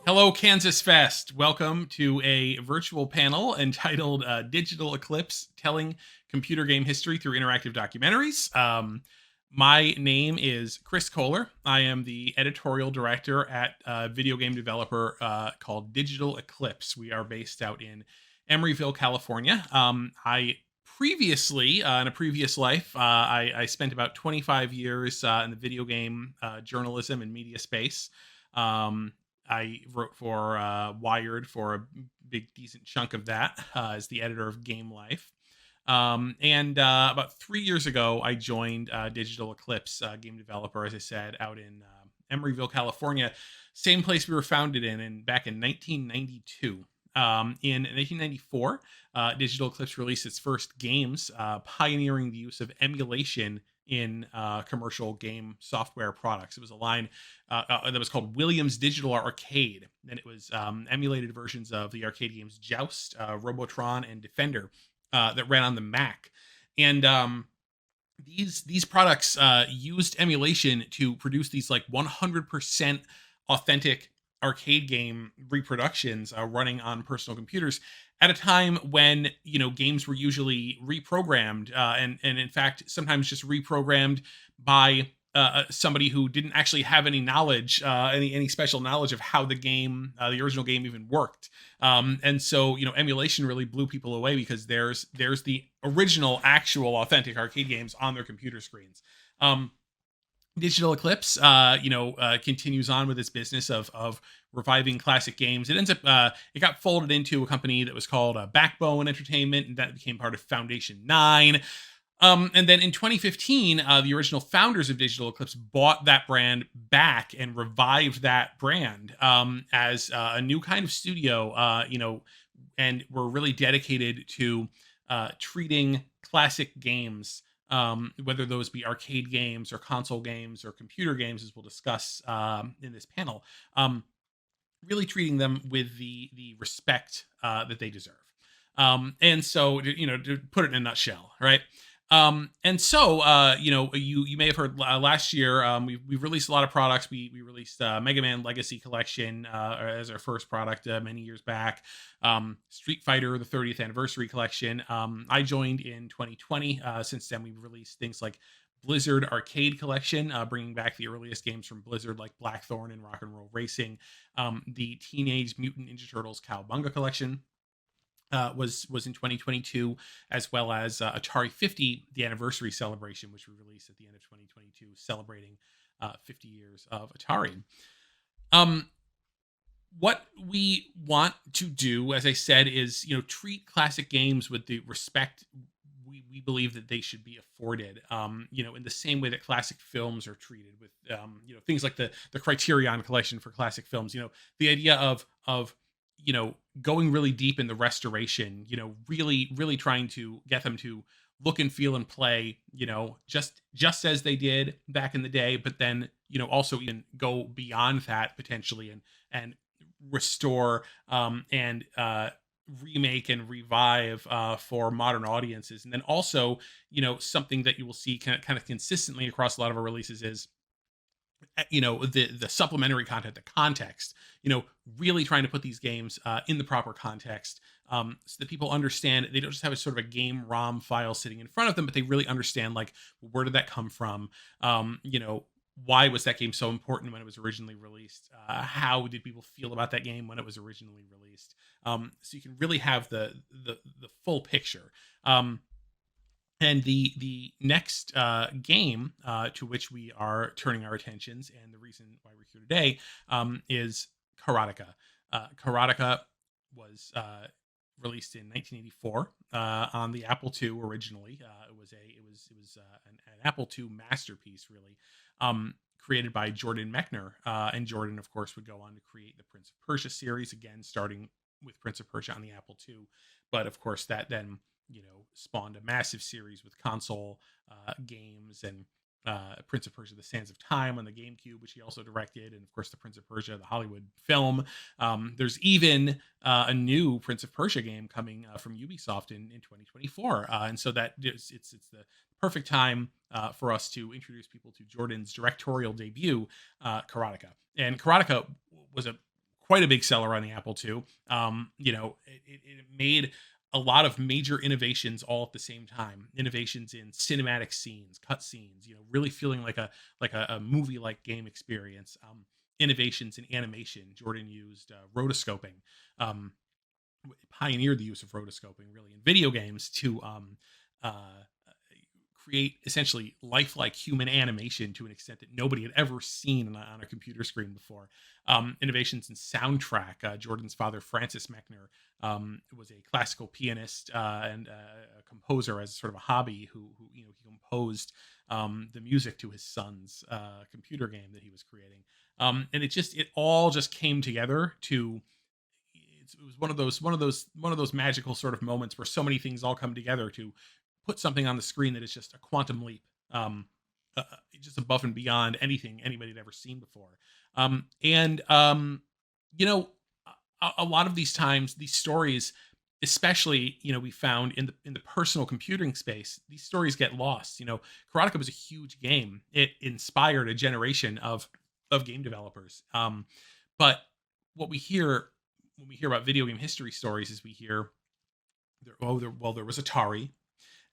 Hello, KansasFest. Welcome to a virtual panel entitled Digital Eclipse Telling Computer Game History Through Interactive Documentaries. My name is Chris Kohler. I am the editorial director at a video game developer called Digital Eclipse. We are based out in Emeryville, California. I previously, in a previous life, I spent about 25 years in the video game journalism and media space. Um, I wrote for Wired for a big, decent chunk of that as the editor of Game Life. And about 3 years ago, I joined Digital Eclipse, game developer, as I said, out in Emeryville, California, same place we were founded in, and back in 1992. In 1994, Digital Eclipse released its first games, pioneering the use of emulation in commercial game software products. It was a line that was called Williams Digital Arcade, and it was emulated versions of the arcade games Joust, Robotron, and Defender that ran on the Mac. And these products used emulation to produce these like 100% authentic arcade game reproductions running on personal computers at a time when games were usually reprogrammed and in fact sometimes just reprogrammed by somebody who didn't actually have any knowledge, any special knowledge of how the original game even worked. And so emulation really blew people away because there's the original, actual, authentic arcade games on their computer screens. Digital Eclipse, continues on with its business of reviving classic games. It ends up, it got folded into a company that was called Backbone Entertainment, and that became part of Foundation 9. And then in 2015, the original founders of Digital Eclipse bought that brand back and revived that brand as a new kind of studio, and were really dedicated to treating classic games, whether those be arcade games or console games or computer games, as we'll discuss in this panel, really treating them with the respect that they deserve. And so, to put it in a nutshell, right? And so, you may have heard last year, we've released a lot of products. We released Mega Man Legacy Collection as our first product many years back. Street Fighter, the 30th Anniversary Collection. I joined in 2020. Since then, we've released things like Blizzard Arcade Collection, bringing back the earliest games from Blizzard like Blackthorn and Rock and Roll Racing. The Teenage Mutant Ninja Turtles Cowabunga Collection was in 2022, as well as Atari 50, the anniversary celebration, which we released at the end of 2022, celebrating 50 years of Atari. What we want to do, as I said, is treat classic games with the respect we believe that they should be afforded. In the same way that classic films are treated with things like the Criterion Collection for classic films. The idea of going really deep in the restoration, really trying to get them to look and feel and play, just as they did back in the day, but then, also even go beyond that potentially and restore and remake and revive for modern audiences. And then also, something that you will see kind of consistently across a lot of our releases is the supplementary content, the context, really trying to put these games in the proper context, so that people understand they don't just have a sort of a game ROM file sitting in front of them, but they really understand, like, where did that come from? Why was that game so important when it was originally released? How did people feel about that game when it was originally released? So you can really have the full picture. And the next game to which we are turning our attentions, and the reason why we're here today, is Karateka. Karateka was released in 1984 on the Apple II originally. It was an Apple II masterpiece, really, created by Jordan Mechner, and Jordan, of course, would go on to create the Prince of Persia series, again starting with Prince of Persia on the Apple II, but of course that then spawned a massive series with console games, and Prince of Persia: The Sands of Time on the GameCube, which he also directed, and of course the Prince of Persia, the Hollywood film. There's even a new Prince of Persia game coming from Ubisoft in 2024, and so that it's the perfect time for us to introduce people to Jordan's directorial debut, Karateka. And Karateka was a quite a big seller on the Apple II. It made a lot of major innovations all at the same time. Innovations in cinematic scenes, cut scenes, really feeling like a movie like game experience. Innovations in animation. Jordan used rotoscoping. Um, Pioneered the use of rotoscoping really in video games to uh, create essentially lifelike human animation to an extent that nobody had ever seen on a computer screen before. Innovations in soundtrack. Jordan's father, Francis Mechner, was a classical pianist and a composer as sort of a hobby who he composed the music to his son's computer game that he was creating. And it all just came together to it was one of those magical sort of moments where so many things all come together to put something on the screen that is just a quantum leap, um, just above and beyond anything anybody had ever seen before. And you know, a lot of these times, these stories, especially we found in the personal computing space, these stories get lost. Karateka was a huge game. It inspired a generation of game developers. But what we hear when we hear about video game history stories is we hear there was Atari,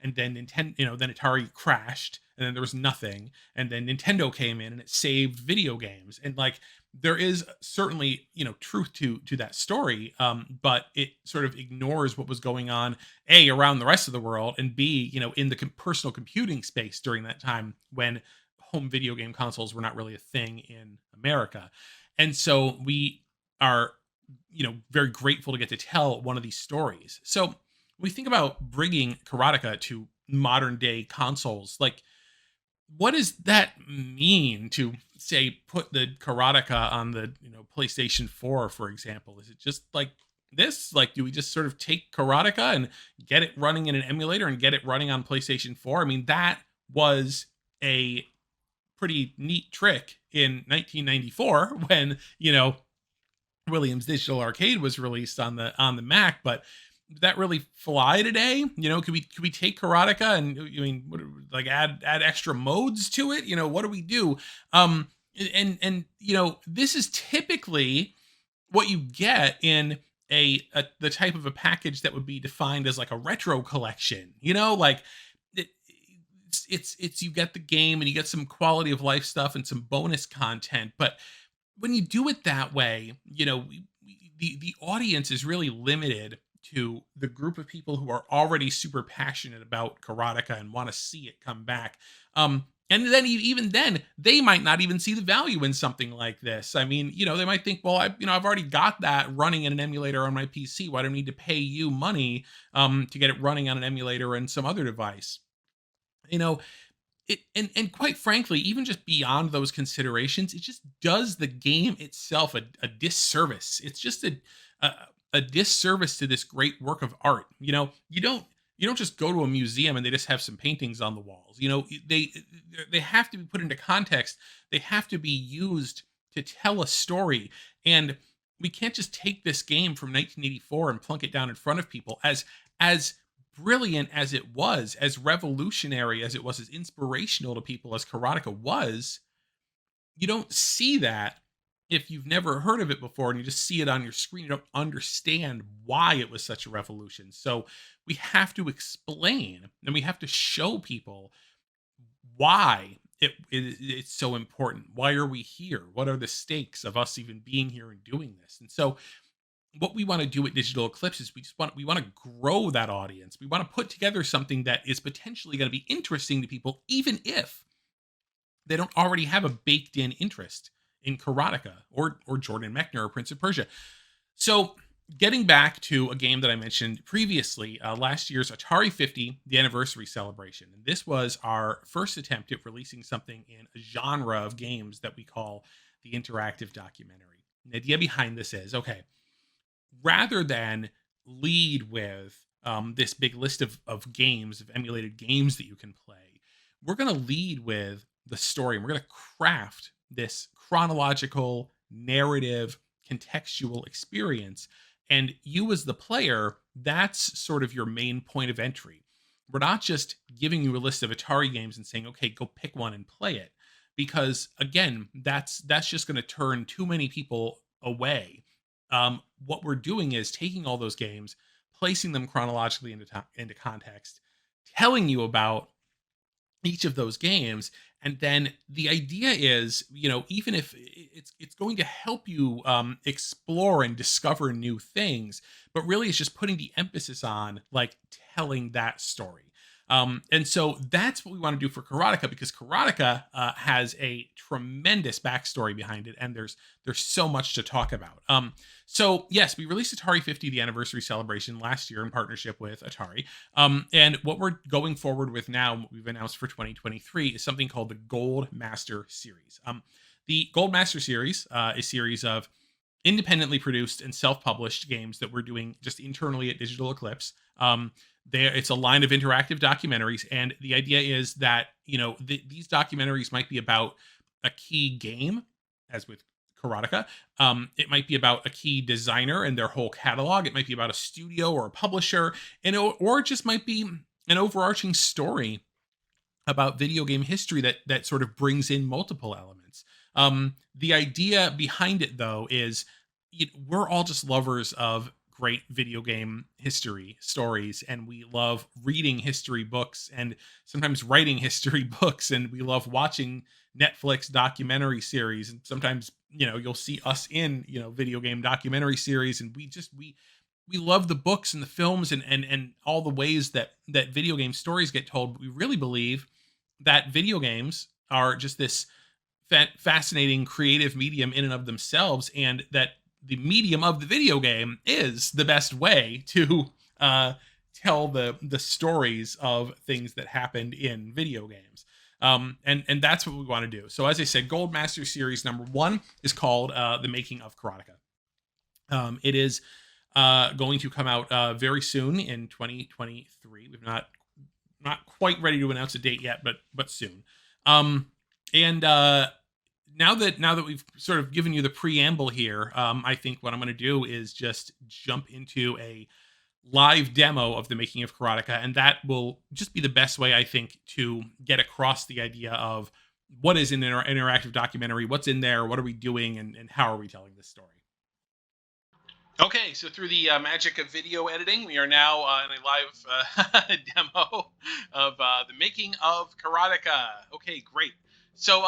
and then Nintendo, then Atari crashed, and then there was nothing, and then Nintendo came in and it saved video games, and like there is certainly truth to that story, but it sort of ignores what was going on around the rest of the world, and b in the personal computing space during that time when home video game consoles were not really a thing in America, and so we are very grateful to get to tell one of these stories. So when we think about bringing Karateka to modern day consoles, like what does that mean to say put the Karateka on the PlayStation 4, for example? Is it just like this? Like, do we just sort of take Karateka and get it running in an emulator and get it running on PlayStation 4? I mean, that was a pretty neat trick in 1994 when Williams Digital Arcade was released on the Mac, but that really fly today? Could we take Karateka and like add extra modes to it? What do we do? And this is typically what you get in the type of a package that would be defined as like a retro collection. Like it, it's you get the game and you get some quality of life stuff and some bonus content, but when you do it that way, the audience is really limited to the group of people who are already super passionate about Karateka and want to see it come back. And then even then, they might not even see the value in something like this. I mean, they might think, well, I've already got that running in an emulator on my PC. Why do I need to pay you money to get it running on an emulator and some other device? You know, and quite frankly, even just beyond those considerations, it just does the game itself a disservice. It's just a a disservice to this great work of art. You don't just go to a museum and they just have some paintings on the walls. They have to be put into context. They have to be used to tell a story. And we can't just take this game from 1984 and plunk it down in front of people as brilliant as it was, as revolutionary as it was, as inspirational to people as Karateka was. You don't see that if you've never heard of it before and you just see it on your screen. You don't understand why it was such a revolution. So we have to explain and we have to show people why it's so important. Why are we here? What are the stakes of us even being here and doing this? And so what we want to do at Digital Eclipse is we want to grow that audience. We want to put together something that is potentially going to be interesting to people, even if they don't already have a baked in interest in Karateka or Jordan Mechner or Prince of Persia. So getting back to a game that I mentioned previously, last year's Atari 50, the anniversary celebration. And this was our first attempt at releasing something in a genre of games that we call the interactive documentary. The idea behind this is, okay, rather than lead with this big list of games, of emulated games that you can play, we're going to lead with the story. And we're going to craft this chronological, narrative, contextual experience. And you as the player, that's sort of your main point of entry. We're not just giving you a list of Atari games and saying, okay, go pick one and play it. Because again, that's just going to turn too many people away. what we're doing is taking all those games, placing them chronologically into context, telling you about each of those games. And then the idea is, even if it's going to help you explore and discover new things, but really it's just putting the emphasis on like telling that story. And so that's what we want to do for Karateka, because Karateka has a tremendous backstory behind it, and there's so much to talk about. So yes, we released Atari 50, the anniversary celebration last year in partnership with Atari. And what we're going forward with now, what we've announced for 2023, is something called the Gold Master Series. The Gold Master Series, a series of independently produced and self-published games that we're doing just internally at Digital Eclipse. It's a line of interactive documentaries, and the idea is that these documentaries might be about a key game, as with Karateka. It might be about a key designer and their whole catalog. It might be about a studio or a publisher, or it just might be an overarching story about video game history that sort of brings in multiple elements. The idea behind it, though, is we're all just lovers of great video game history stories, and we love reading history books and sometimes writing history books, and we love watching Netflix documentary series, and sometimes you'll see us in video game documentary series, and we love the books and the films and all the ways that video game stories get told. But we really believe that video games are just this fascinating creative medium in and of themselves, and that the medium of the video game is the best way to tell the stories of things that happened in video games. And that's what we want to do. So as I said, Gold Master Series number 1 is called The Making of Karateka. It is going to come out very soon in 2023. We've not quite ready to announce a date yet, but soon. And now that we've sort of given you the preamble here, I think what I'm going to do is just jump into a live demo of The Making of Karateka, and that will just be the best way, I think, to get across the idea of what is an interactive documentary, what's in there, what are we doing, and how are we telling this story. Okay, so through the magic of video editing, we are now in a live demo of The Making of Karateka. Okay, great. So,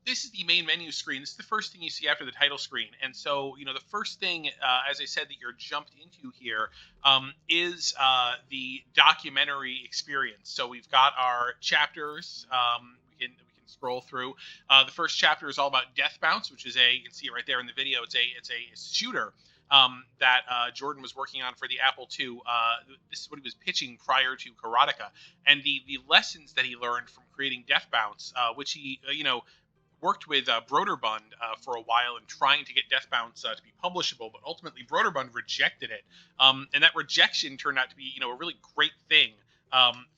this is the main menu screen. This is the first thing you see after the title screen. And so, the first thing, as I said, that you're jumped into here is the documentary experience. So we've got our chapters. We can scroll through. The first chapter is all about Death Bounce, which is you can see it right there in the video. It's a shooter that Jordan was working on for the Apple II. This is what he was pitching prior to Karateka, and the lessons that he learned from creating Death Bounce, which he worked with Broderbund for a while and trying to get Death Bounce to be publishable, but ultimately Broderbund rejected it, and that rejection turned out to be a really great thing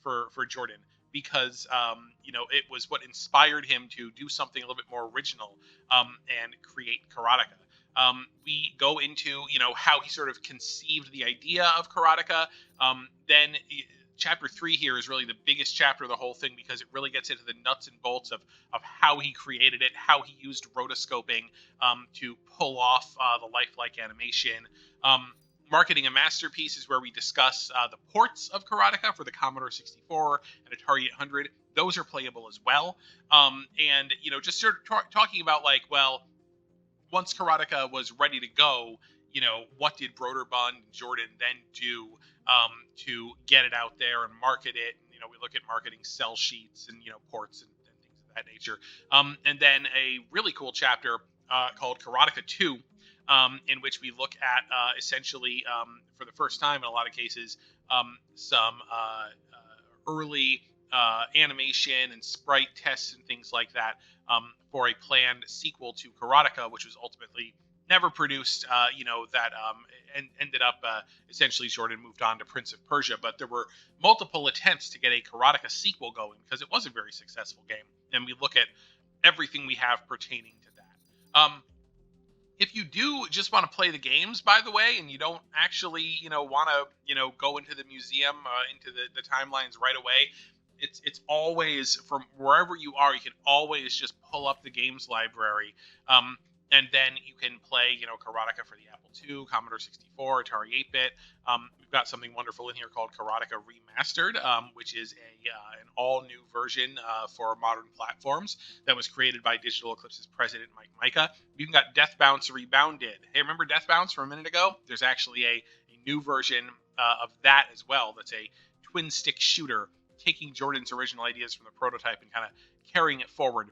for Jordan, because it was what inspired him to do something a little bit more original and create Karateka. We go into how he sort of conceived the idea of Karateka. Then chapter 3 here is really the biggest chapter of the whole thing, because it really gets into the nuts and bolts of how he created it, how he used rotoscoping to pull off the lifelike animation. Marketing a Masterpiece is where we discuss the ports of Karateka for the Commodore 64 and Atari 800. Those are playable as well. And just sort of talking about once Karateka was ready to go, what did Broderbund and Jordan then do to get it out there and market it? And, we look at marketing sell sheets and, ports and things of that nature. And then a really cool chapter called Karateka 2, in which we look at essentially, for the first time in a lot of cases, some early animation and sprite tests and things like that for a planned sequel to Karateka, which was ultimately never produced, that ended up essentially Jordan moved on to Prince of Persia. But there were multiple attempts to get a Karateka sequel going because it was a very successful game. And we look at everything we have pertaining to that. If you do just want to play the games, by the way, and you don't actually, want to, go into the museum, into the timelines right away, it's always, from wherever you are, you can always just pull up the games library. And then you can play, Karateka for the Apple II, Commodore 64, Atari 8-bit. We've got something wonderful in here called Karateka Remastered, which is an all-new version for modern platforms that was created by Digital Eclipse's president, Mike Micah. You even got Death Bounce Rebounded. Hey, remember Death Bounce from a minute ago? There's actually a new version of that as well. That's a twin-stick shooter, taking Jordan's original ideas from the prototype and kind of carrying it forward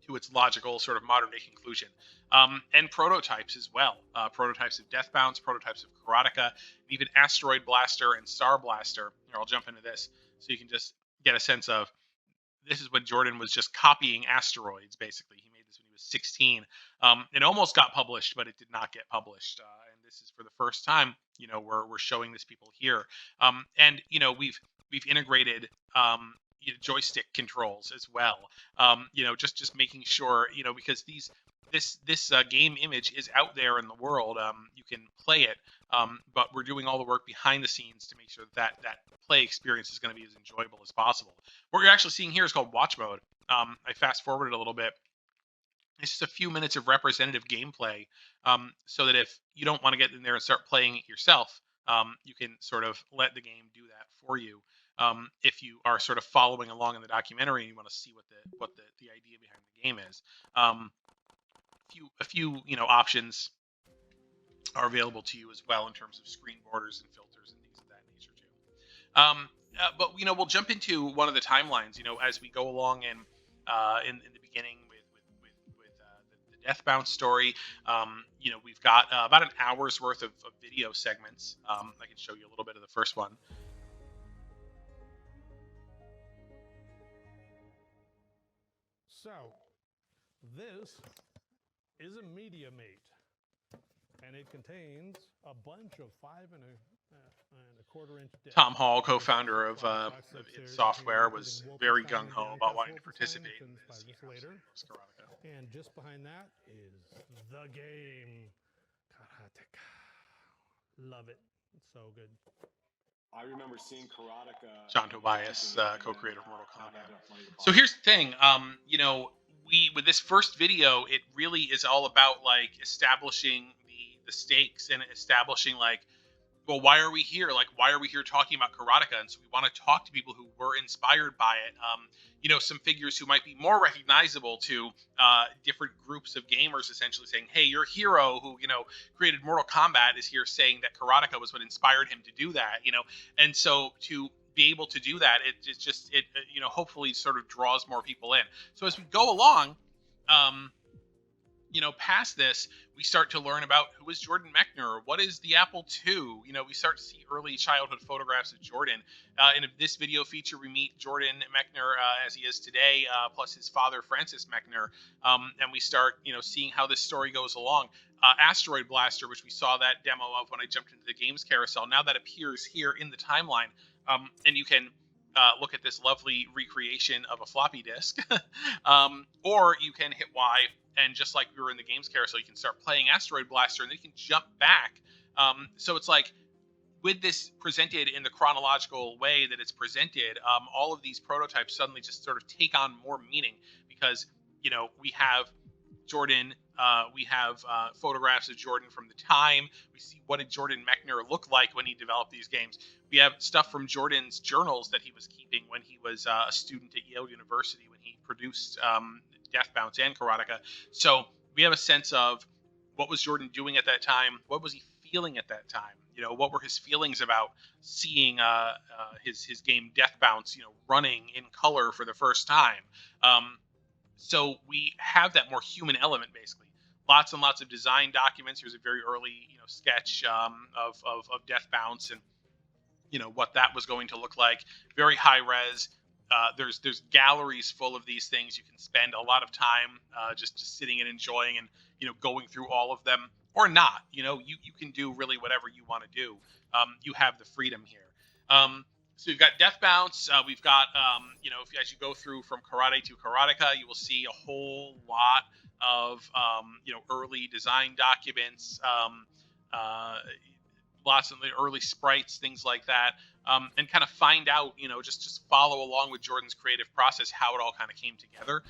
to its logical sort of modern day conclusion. And prototypes as well. Prototypes of Death Bounce, prototypes of Karateka, even Asteroid Blaster and Star Blaster. Here, I'll jump into this so you can just get a sense of, this is when Jordan was just copying asteroids, basically. He made this when he was 16. It almost got published, but it did not get published. And this is for the first time, we're showing this people here. And we've integrated joystick controls as well. Just making sure, because this game image is out there in the world. You can play it, but we're doing all the work behind the scenes to make sure that play experience is going to be as enjoyable as possible. What you're actually seeing here is called watch mode. I fast forwarded a little bit. It's just a few minutes of representative gameplay, so that if you don't want to get in there and start playing it yourself, you can sort of let the game do that for you. If you are sort of following along in the documentary and you want to see what the idea behind the game is. A few options are available to you as well in terms of screen borders and filters and things of that nature too. But we'll jump into one of the timelines. As we go along in the beginning with the Death Bounce story. We've got about an hour's worth of video segments. I can show you a little bit of the first one. So, this is a MediaMate, and it contains a bunch of 5.25 inch discs. Tom Hall, co-founder of id Software, was very gung-ho about wanting to participate in this. Later. And just behind that is the game. Karateka. Love it. It's so good. I remember seeing Karateka. John Tobias, co-creator of Mortal Kombat. So here's the thing, with this first video, it really is all about like establishing the stakes and establishing like, well, why are we here? Like, why are we here talking about Karateka? And so we want to talk to people who were inspired by it. Some figures who might be more recognizable to different groups of gamers, essentially saying, hey, your hero who, created Mortal Kombat is here saying that Karateka was what inspired him to do that, And so to be able to do that, it hopefully sort of draws more people in. So as we go along, past this, we start to learn about who is Jordan Mechner, what is the Apple II. We start to see early childhood photographs of Jordan. In this video feature, we meet Jordan Mechner as he is today, plus his father, Francis Mechner, and we start, seeing how this story goes along. Asteroid Blaster, which we saw that demo of when I jumped into the games carousel, now that appears here in the timeline, and you can look at this lovely recreation of a floppy disk, or you can hit Y, and just like we were in the games carousel, you can start playing Asteroid Blaster, and then you can jump back. So it's like, with this presented in the chronological way that it's presented, all of these prototypes suddenly just sort of take on more meaning, because we have Jordan, we have photographs of Jordan from the time. We see what did Jordan Mechner look like when he developed these games. We have stuff from Jordan's journals that he was keeping when he was a student at Yale University, when he produced Death Bounce and Karateka. So we have a sense of what was Jordan doing at that time, what was he feeling at that time, what were his feelings about seeing his game Death Bounce, running in color for the first time. So we have that more human element, basically. Lots and lots of design documents. Here's a very early, sketch of Death Bounce and, what that was going to look like. Very high res. There's galleries full of these things. You can spend a lot of time just sitting and enjoying and, going through all of them, or not. You can do really whatever you want to do. You have the freedom here. So we've got Death Bounce. We've got, as you go through from Karate to Karateka, you will see a whole lot of, early design documents, lots of the early sprites, things like that. and kind of find out, just follow along with Jordan's creative process, how it all kind of came together.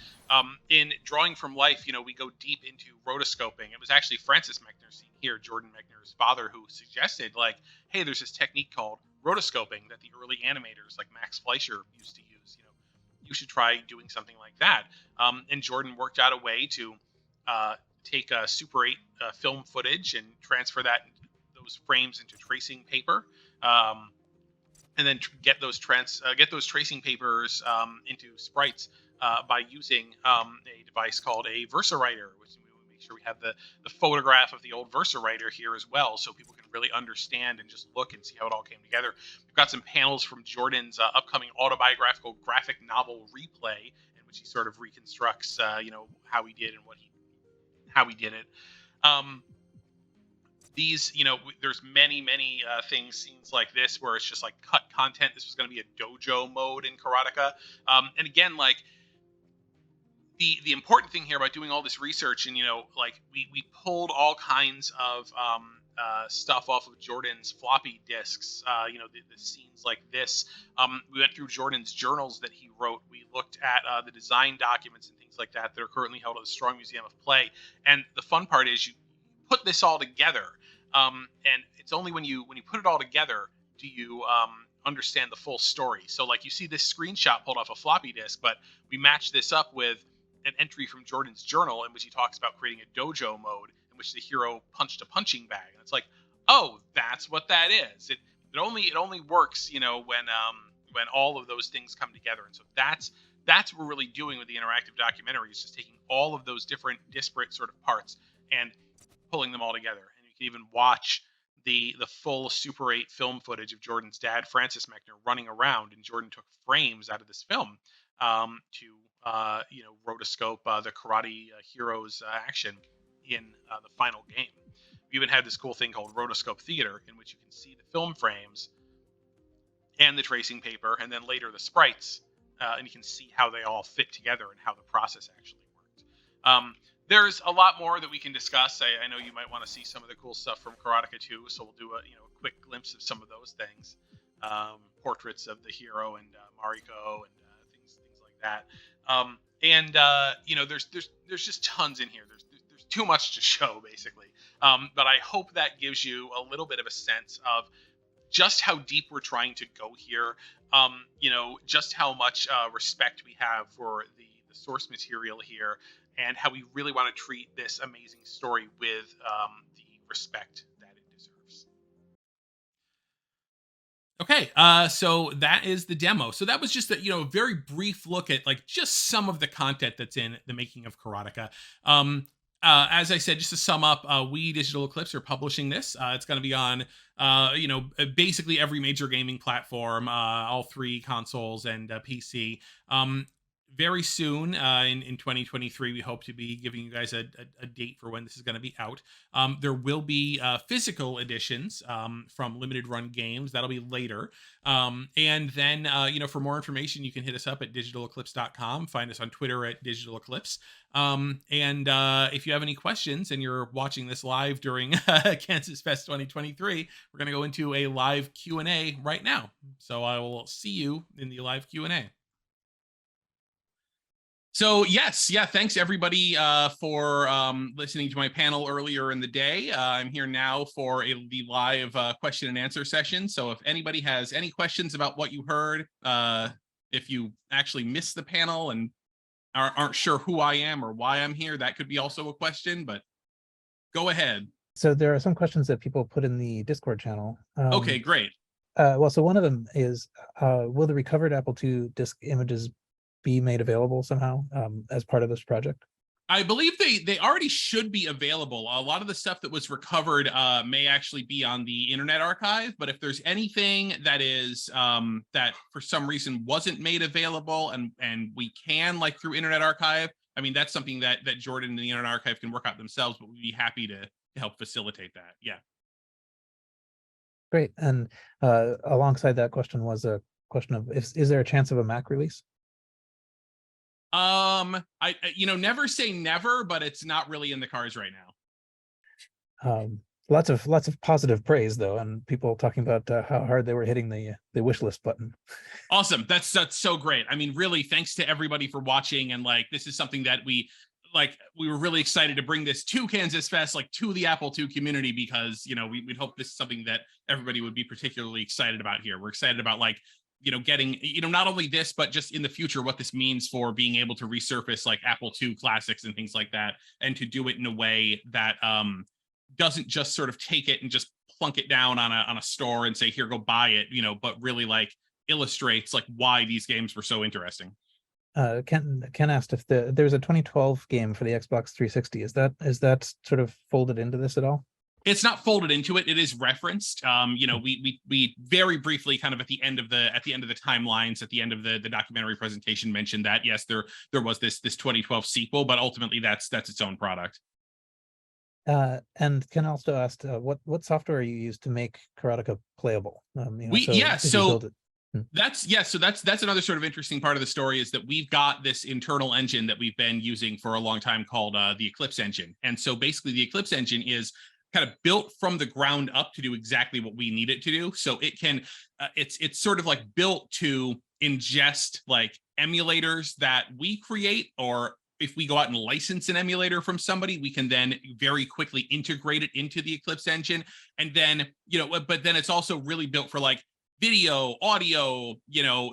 In Drawing from Life, we go deep into rotoscoping. It was actually Francis Mechner, seen here, Jordan Mechner's father, who suggested, like, hey, there's this technique called rotoscoping that the early animators like Max Fleischer used to use. You should try doing something like that. And Jordan worked out a way to take Super 8 film footage and transfer those frames into tracing paper. And then get those tracing papers into sprites by using a device called a VersaWriter, which we will make sure we have the photograph of the old VersaWriter here as well, so people can really understand and just look and see how it all came together. We've got some panels from Jordan's upcoming autobiographical graphic novel Replay, in which he sort of reconstructs, how he did and how he did it. These, there's many scenes like this where it's just like cut content. This was going to be a dojo mode in Karateka. And again, like the important thing here about doing all this research, and we pulled all kinds of stuff off of Jordan's floppy disks. The scenes like this. We went through Jordan's journals that he wrote. We looked at the design documents and things like that are currently held at the Strong Museum of Play. And the fun part is you put this all together, and it's only when you put it all together do you understand the full story. So like you see this screenshot pulled off a floppy disk, but we match this up with an entry from Jordan's journal in which he talks about creating a dojo mode in which the hero punched a punching bag, and it's like, oh, that's what that is. It only works when all of those things come together. And so that's what we're really doing with the interactive documentary, is just taking all of those different disparate sort of parts and pulling them all together. And you can even watch the full Super 8 film footage of Jordan's dad, Francis Mechner, running around, and Jordan took frames out of this film to rotoscope the karate heroes action in the final game. We even had this cool thing called rotoscope theater, in which you can see the film frames and the tracing paper, and then later the sprites, and you can see how they all fit together and how the process actually worked. There's a lot more that we can discuss. I know you might want to see some of the cool stuff from Karateka 2, so we'll do a quick glimpse of some of those things. Portraits of the hero and Mariko and things like that. There's just tons in here. There's too much to show, basically. But I hope that gives you a little bit of a sense of just how deep we're trying to go here. Just how much respect we have for the source material here, and how we really want to treat this amazing story with the respect that it deserves. Okay, so that is the demo. So that was just a very brief look at like just some of the content that's in the making of Karateka. As I said, just to sum up, we Digital Eclipse are publishing this. It's going to be on basically every major gaming platform, all 3 consoles and PC. Very soon in 2023, we hope to be giving you guys a date for when this is going to be out. There will be physical editions from limited run games. That'll be later. And then, for more information, you can hit us up at digitaleclipse.com. Find us on Twitter at Digital Eclipse. And if you have any questions and you're watching this live during KansasFest 2023, we're going to go into a live Q&A right now. So I will see you in the live Q&A. So thanks everybody for listening to my panel earlier in the day. I'm here now for the live question and answer session. So if anybody has any questions about what you heard, if you actually missed the panel and aren't sure who I am or why I'm here, that could be also a question, but go ahead. So there are some questions that people put in the Discord channel. Okay, great. So one of them is, will the recovered Apple II disk images be made available somehow as part of this project? I believe they already should be available. A lot of the stuff that was recovered may actually be on the Internet Archive, but if there's anything that is that for some reason wasn't made available and we can, like through Internet Archive, I mean, that's something that Jordan and the Internet Archive can work out themselves, but we'd be happy to help facilitate that. Yeah. Great. And alongside that question was a question of, is there a chance of a Mac release? I never say never, but it's not really in the cards right now. Lots of positive praise though, and people talking about how hard they were hitting the wish list button. Awesome. That's so great. I mean, really, thanks to everybody for watching. And like, this is something that we were really excited to bring this to KansasFest, like to the Apple II community, because, you know, we'd hope this is something that everybody would be particularly excited about here. We're excited about, like, you know, getting, you know, not only this, but just in the future, what this means for being able to resurface like Apple II classics and things like that, and to do it in a way that doesn't just sort of take it and just plunk it down on a store and say, here, go buy it, you know, but really like illustrates like why these games were so interesting. Ken asked if there's a 2012 game for the Xbox 360. Is that sort of folded into this at all? It's not folded into it. It is referenced. You know, we very briefly, kind of at the end of the timelines, at the end of the documentary presentation, mentioned that yes, there was this 2012 sequel, but ultimately that's its own product. And Ken also asked, what software you use to make Karateka playable? You know, so that's another sort of interesting part of the story, is that we've got this internal engine that we've been using for a long time called the Eclipse engine. And so basically the Eclipse engine is kind of built from the ground up to do exactly what we need it to do. So it can, it's sort of like built to ingest like emulators that we create, or if we go out and license an emulator from somebody, we can then very quickly integrate it into the Eclipse engine. And then, you know, but then it's also really built for like video, audio, you know,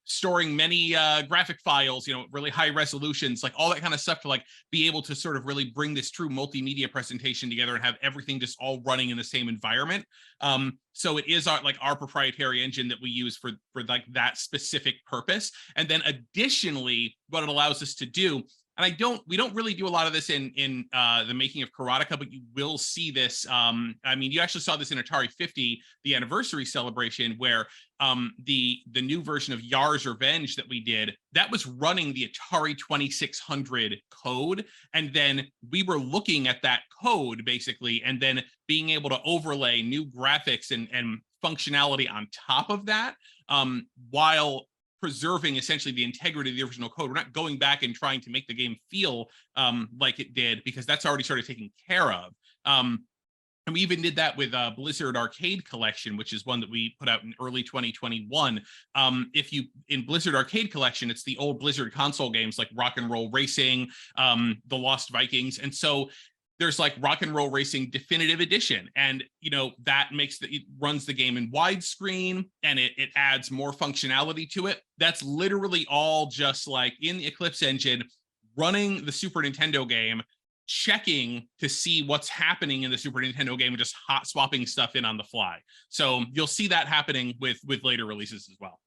storing many graphic files, you know, really high resolutions, like all that kind of stuff, to like be able to sort of really bring this true multimedia presentation together and have everything just all running in the same environment. So it is our proprietary engine that we use for like that specific purpose. And then additionally, what it allows us to do, and we don't really do a lot of this in the making of Karateka, but you will see this. I mean, you actually saw this in Atari 50, the anniversary celebration, where the new version of Yar's Revenge that we did, that was running the Atari 2600 code. And then we were looking at that code basically, and then being able to overlay new graphics and functionality on top of that, while preserving essentially the integrity of the original code. We're not going back and trying to make the game feel like it did, because that's already sort of taken care of. And we even did that with Blizzard Arcade Collection, which is one that we put out in early 2021. In Blizzard Arcade Collection, it's the old Blizzard console games like Rock and Roll Racing, The Lost Vikings. And so there's like Rock and Roll Racing Definitive Edition, and you know that it runs the game in widescreen, and it adds more functionality to it. That's literally all just like in the Eclipse engine, running the Super Nintendo game, checking to see what's happening in the Super Nintendo game, and just hot swapping stuff in on the fly. So you'll see that happening with later releases as well.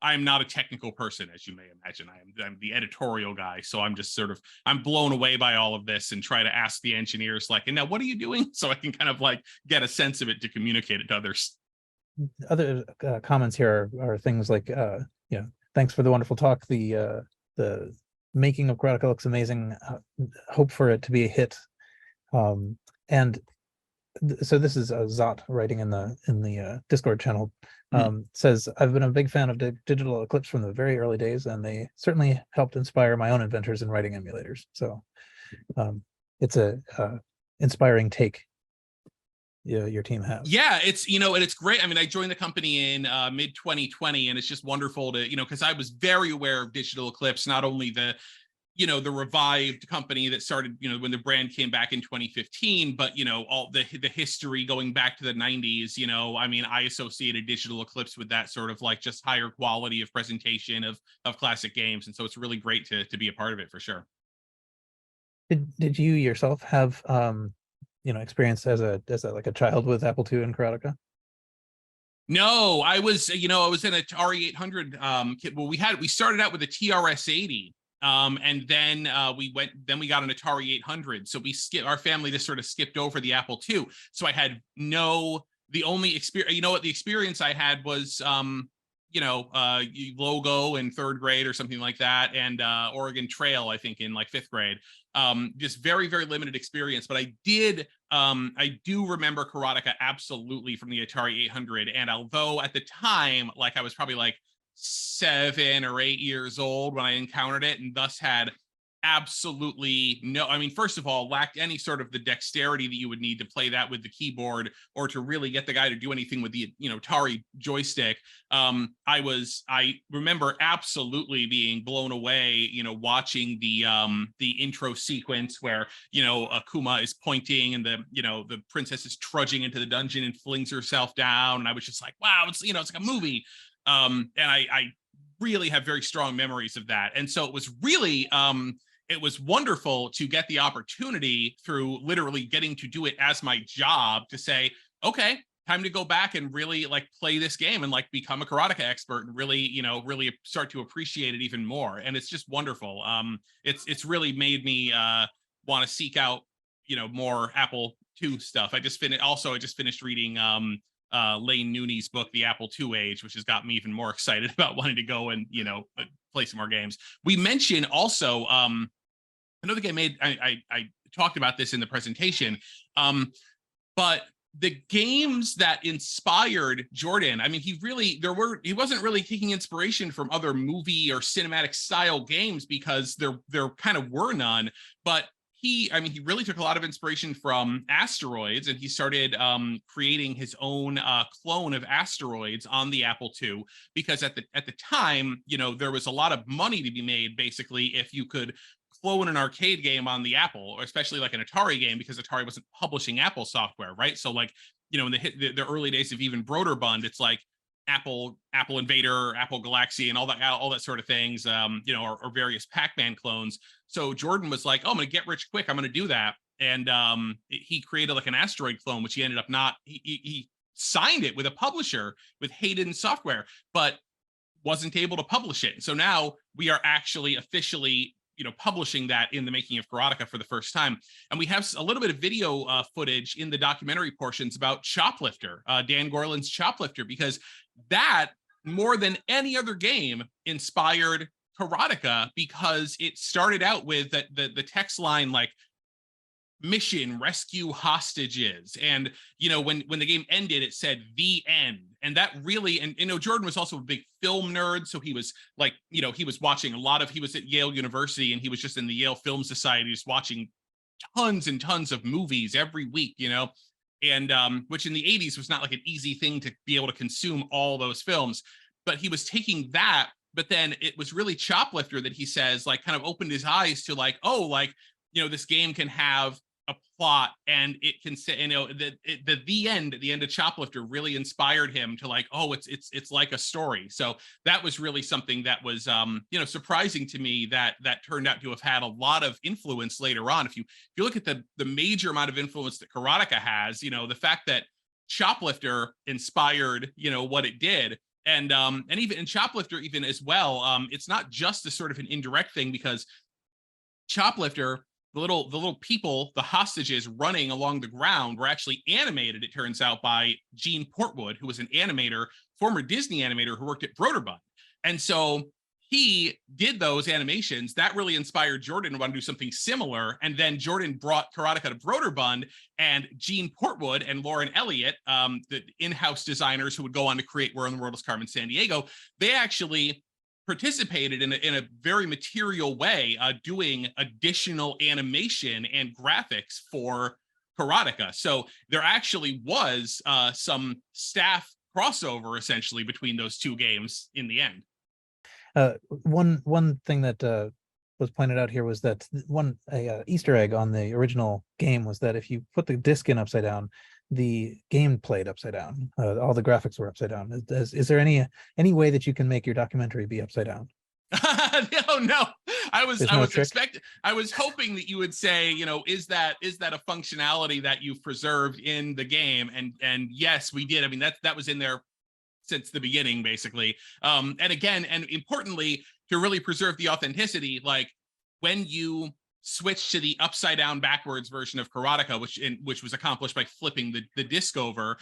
I'm not a technical person, as you may imagine. I'm the editorial guy, so I'm blown away by all of this and try to ask the engineers, like, and now what are you doing? So I can kind of like get a sense of it to communicate it to others. Other comments here are things like, you know, thanks for the wonderful talk. The making of Karateka looks amazing. Hope for it to be a hit. And so this is Zot writing in the Discord channel. Says, I've been a big fan of Digital Eclipse from the very early days, and they certainly helped inspire my own adventures in writing emulators. So it's a inspiring take your team has. Yeah, it's, you know, and it's great. I mean, I joined the company in mid 2020, and it's just wonderful to, you know, because I was very aware of Digital Eclipse, not only the revived company that started, you know, when the brand came back in 2015, but, you know, all the history going back to the 90s, you know, I mean, I associated Digital Eclipse with that sort of like just higher quality of presentation of classic games. And so it's really great to be a part of it for sure. Did you yourself have, you know, experience as a child with Apple II and Karateka? No, I was in a RE800 kit. Well, we started out with a TRS-80. And then we got an Atari 800. So our family just sort of skipped over the Apple II. So I had the only experience, you know what, the experience I had was, Logo in third grade or something like that. And Oregon Trail, I think in like fifth grade. Just very, very limited experience. But I do remember Karateka absolutely from the Atari 800. And although at the time, like I was probably like 7 or 8 years old when I encountered it, and thus had absolutely no, I mean, first of all, lacked any sort of the dexterity that you would need to play that with the keyboard, or to really get the guy to do anything with the, you know, Atari joystick. I remember absolutely being blown away, you know, watching the intro sequence where, you know, Akuma is pointing and the, you know, the princess is trudging into the dungeon and flings herself down, and I was just like, wow, it's, you know, it's like a movie. And I really have very strong memories of that. And so it was really it was wonderful to get the opportunity through literally getting to do it as my job to say, okay, time to go back and really like play this game and like become a karateka expert and really, you know, really start to appreciate it even more. And it's just wonderful. It's really made me want to seek out, you know, more Apple II stuff. I just finished reading Lane Nooney's book, The Apple II Age, which has got me even more excited about wanting to go and, you know, play some more games. We mentioned also another game I talked about this in the presentation, but the games that inspired Jordan, I mean, he wasn't really taking inspiration from other movie or cinematic style games because there kind of were none, but he really took a lot of inspiration from Asteroids, and he started creating his own clone of Asteroids on the Apple II, because at the time, you know, there was a lot of money to be made basically if you could clone an arcade game on the Apple, or especially like an Atari game, because Atari wasn't publishing Apple software, right? So like, you know, in the early days of even Broderbund, it's like Apple Invader, Apple Galaxy, and all that sort of things, you know, or various Pac-Man clones. So Jordan was like, oh, I'm going to get rich quick. I'm going to do that. And he created like an Asteroid clone, which he ended up not, he signed it with a publisher, with Hayden Software, but wasn't able to publish it. So now we are actually officially, you know, publishing that in the making of Karateka for the first time. And we have a little bit of video footage in the documentary portions about Choplifter, Dan Gorland's Choplifter, because that, more than any other game, inspired Karateka, because it started out with the text line like, mission, rescue hostages, and you know, when the game ended, it said the end. And that really, and you know, Jordan was also a big film nerd, so he was like, you know, he was watching he was at Yale University, and he was just in the Yale Film Society, just watching tons and tons of movies every week, you know, and which in the 80s was not like an easy thing to be able to consume all those films. But he was taking that, but then it was really Choplifter that he says like kind of opened his eyes to like, oh, like, you know, this game can have a plot, and it can say, you know, the end at the end of Choplifter really inspired him to like, oh, it's like a story. So that was really something that was you know, surprising to me, that turned out to have had a lot of influence later on. If you look at the major amount of influence that Karateka has, you know, the fact that Choplifter inspired, you know, what it did. And even in Choplifter, even as well, it's not just a sort of an indirect thing, because Choplifter, the little people, the hostages running along the ground, were actually animated, it turns out, by Gene Portwood, who was an animator, former Disney animator who worked at Broderbund. And so he did those animations. That really inspired Jordan to want to do something similar. And then Jordan brought Karateka to Broderbund, and Gene Portwood and Lauren Elliott, the in-house designers who would go on to create Where in the World is Carmen Sandiego, they actually participated in a very material way, doing additional animation and graphics for Karateka. So there actually was some staff crossover essentially between those two games in the end. One thing that was pointed out here was that Easter egg on the original game was that if you put the disc in upside down, the game played upside down. All the graphics were upside down. Is there any way that you can make your documentary be upside down? No. I was hoping that you would say, you know, is that a functionality that you've preserved in the game? And yes, we did. I mean, that was in there since the beginning, basically. And again, and importantly, to really preserve the authenticity, like when you switch to the upside down backwards version of Karateka, which was accomplished by flipping the disc over,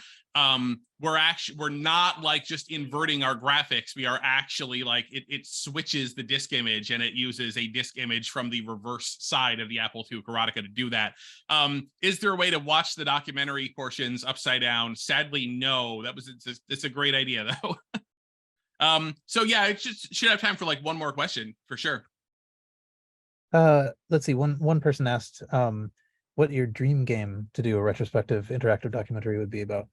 we're not like just inverting our graphics. We are actually like, it switches the disc image, and it uses a disc image from the reverse side of the Apple II Karateka to do that. Is there a way to watch the documentary portions upside down? Sadly, no. It's a great idea though. So yeah, it should have time for like one more question for sure. Let's see. One person asked what your dream game to do a retrospective interactive documentary would be about.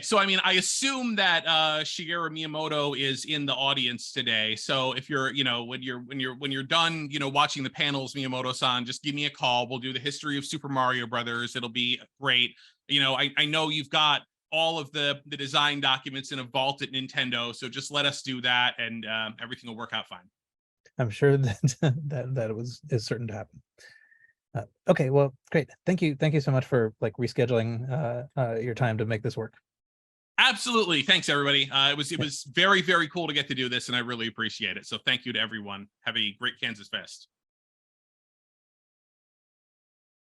So I mean, I assume that Shigeru Miyamoto is in the audience today. So if you're, when you're done, watching the panels, Miyamoto-san, just give me a call. We'll do the history of Super Mario Brothers. It'll be great. I know you've got all of the design documents in a vault at Nintendo, so just let us do that, and everything will work out fine. I'm sure that that is certain to happen. Okay, well, great. Thank you so much for like rescheduling your time to make this work. Absolutely. Thanks, everybody. It was very, very cool to get to do this, and I really appreciate it. So thank you to everyone. Have a great KansasFest.